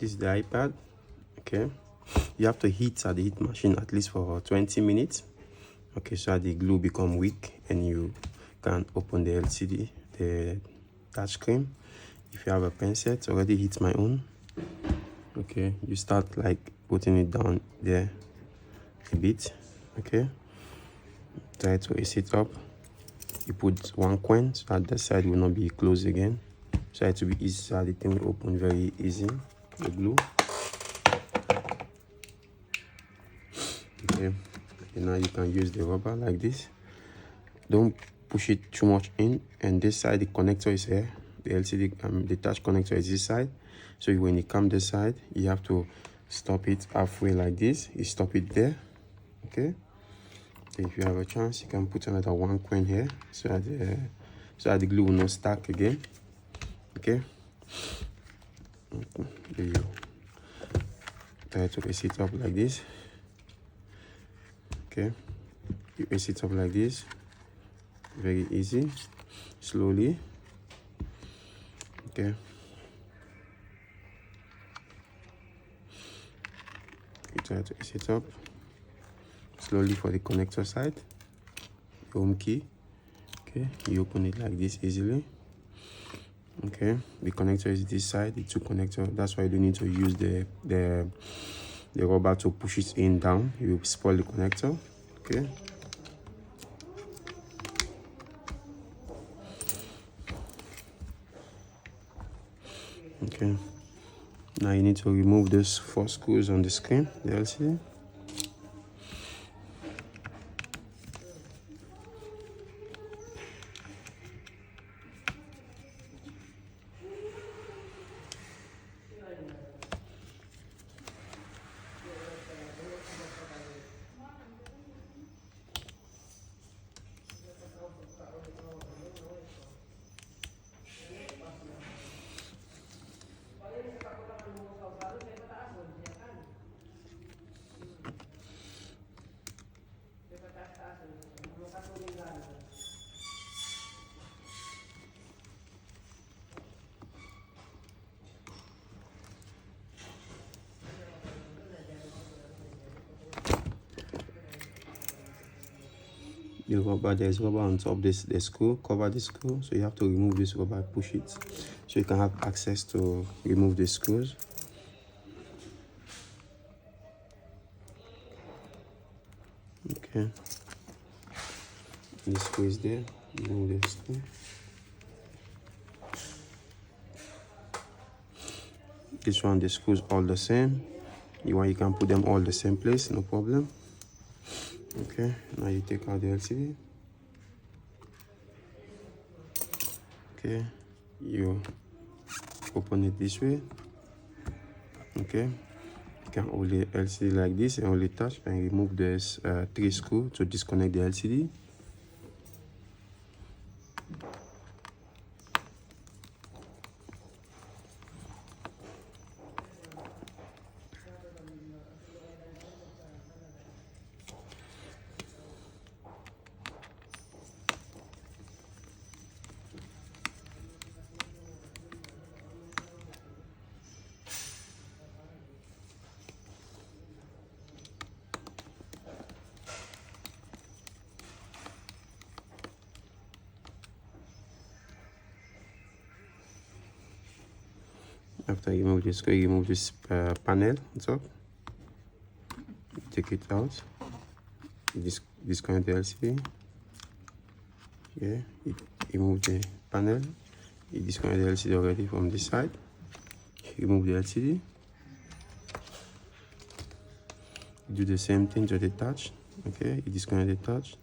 This is the iPad. Okay, you have to heat at the heat machine at least for 20 minutes. Okay, so that the glue become weak and you can open the LCD, the touch screen. If you have a pen set, already heat my own. Okay, you start like putting it down there a bit. Okay, try to ace it up. You put one coin so that the side will not be closed again. Try it to be easy so that the thing will open very easy. The glue. Okay, and now you can use the rubber like this. Don't push it too much in. And this side, the connector is here. The LCD, the touch connector is this side. So when you come this side, you have to stop it halfway like this. You stop it there. Okay. So if you have a chance, you can put another one coin here so that the glue will not stack again. Okay. There you try to ace it up like this. Okay, you ace it up like this, very easy, slowly. Okay, you try to ace it up slowly for the connector side, the home key. Okay, you open it like this easily. Okay, the connector is this side, the two connector. That's why you don't need to use the rubber to push it in down. You will spoil the connector. Okay, okay, now you need to remove those 4 screws on the screen, the LCD. The rubber, there's rubber on top this the screw, cover the screw, so you have to remove this rubber, push it so you can have access to remove the screws. Okay, the screw is there, remove the screw. This one, the screws all the same. You can put them all the same place, no problem. Okay, now you take out the LCD. Okay, you open it this way. Okay, you can hold the LCD like this and hold it touch and remove this 3 screws to disconnect the LCD. After you remove this screw, you remove this panel on top. Take it out. Disconnect the LCD. Yeah, you remove the panel. You disconnect the LCD already from this side. Remove the LCD. Do the same thing to the touch. Okay, you disconnect the touch.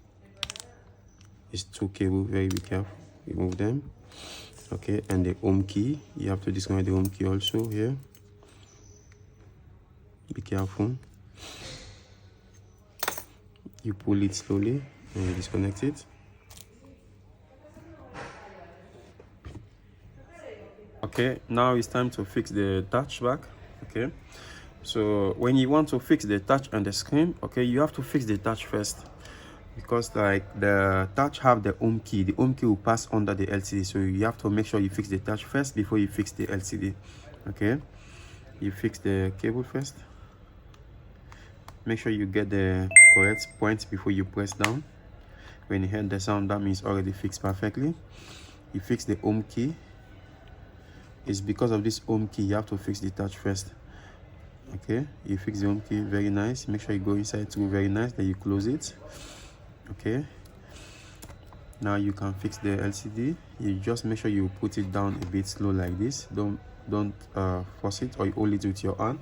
It's 2 cables, very be careful. Remove them. Okay, and the home key, you have to disconnect the home key also here. Be careful. You pull it slowly and you disconnect it. Okay, now it's time to fix the touch back. Okay, so when you want to fix the touch on the screen, okay, you have to fix the touch first, because like the touch have the home key. The home key will pass under the LCD, so you have to make sure you fix the touch first before you fix the LCD. Okay, You fix the cable first. Make sure you get the correct point before you press down. When you hear the sound, that means already fixed perfectly. You fix the home key. It's because of this home key you have to fix the touch first. Okay, you fix the home key, very nice. Make sure you go inside too, very nice. Then you close it. Okay, now you can fix the LCD. You just make sure you put it down a bit slow like this. Don't force it, or you hold it with your hand.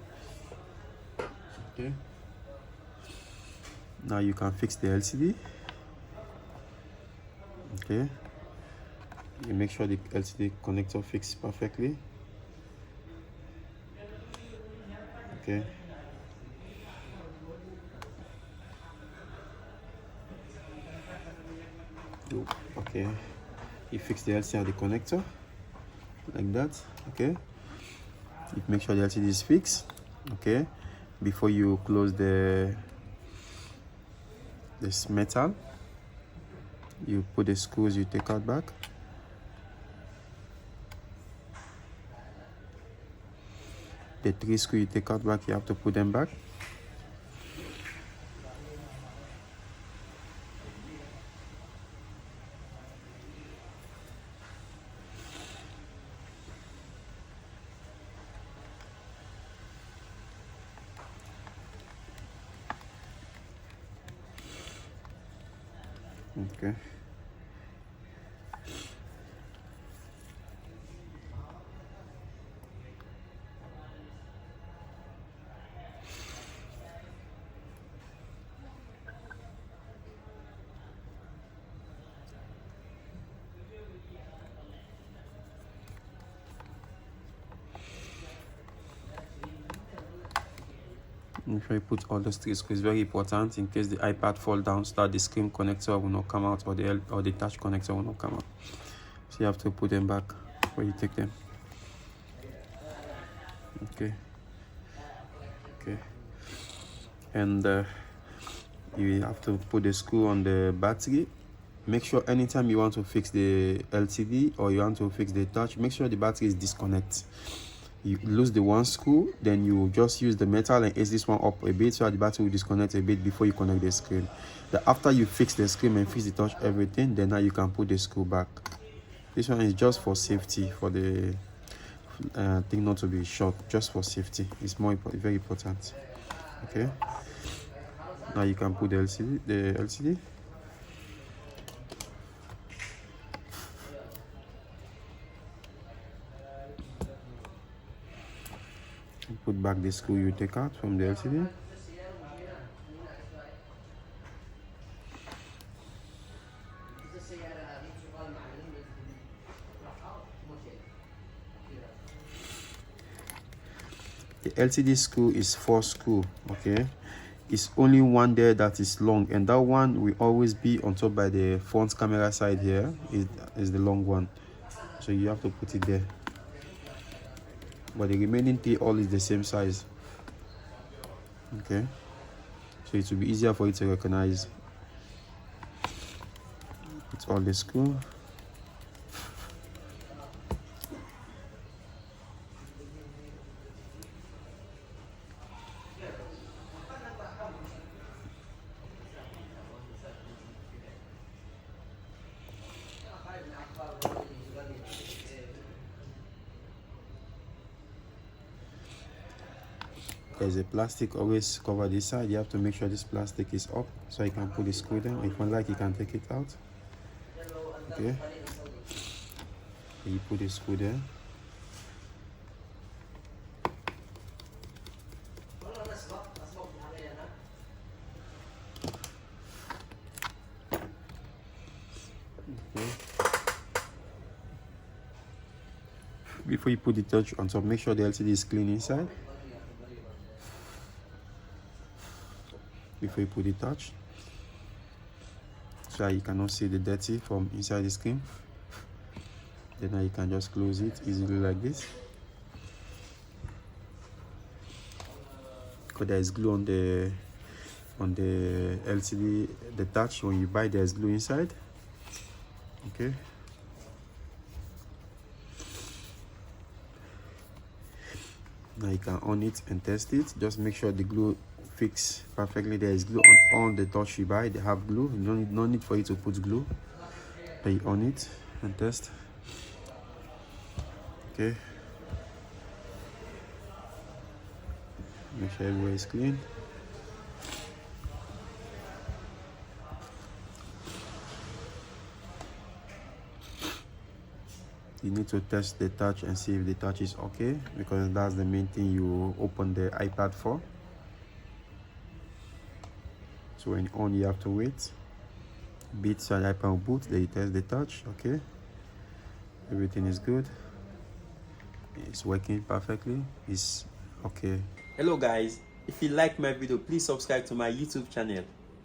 Okay, now you can fix the LCD. Okay, you make sure the LCD connector fixed perfectly. Okay, okay, you fix the LCD at the connector like that. Okay, you make sure the LCD is fixed. Okay, before you close this metal, you put the screws, you take out back. The 3 screws you take out back, you have to put them back. Okay. Make sure you put all the 3 screws. Very important in case the iPad fall down, so that the screen connector will not come out, or the touch connector will not come out. So you have to put them back where you take them. Okay. Okay. And you have to put the screw on the battery. Make sure anytime you want to fix the LCD or you want to fix the touch, make sure the battery is disconnected. You lose the one screw, then you just use the metal and ace this one up a bit, so that the battery will disconnect a bit before you connect the screen. After you fix the screen and fix the touch, everything, then now you can put the screw back. This one is just for safety, for the thing not to be short, just for safety. It's very important. Okay, now you can put the LCD. Put back the screw you take out from the LCD. The LCD screw is 4 screw. Okay, it's only one there that is long, and that one will always be on top by the front camera side. Here is the long one, so you have to put it there. But the remaining 3 all is the same size. Okay, so it will be easier for you to recognize. It's all the screw. There's a plastic always cover this side. You have to make sure this plastic is up, so you can put the screw down. If you like, you can take it out. Okay, you put the screw there. Okay. Before you put the touch on top, make sure the LCD is clean inside. Before you put the touch, so you cannot see the dirty from inside the screen. Then now you can just close it easily like this, because there is glue on the LCD, the touch. When you buy, there's glue inside. Okay, Now you can on it and test it. Just make sure the glue fits perfectly. There is glue on all the touch you buy. They have glue. No need for you to put glue. But you on it and test. Okay. Make sure everywhere is clean. You need to test the touch and see if the touch is okay, because that's the main thing you open the iPad for. So when on, you have to wait. Beat so the iPad will boot, then you test the touch. Okay, everything is good. It's working perfectly. It's okay. Hello guys, if you like my video, please subscribe to my YouTube channel.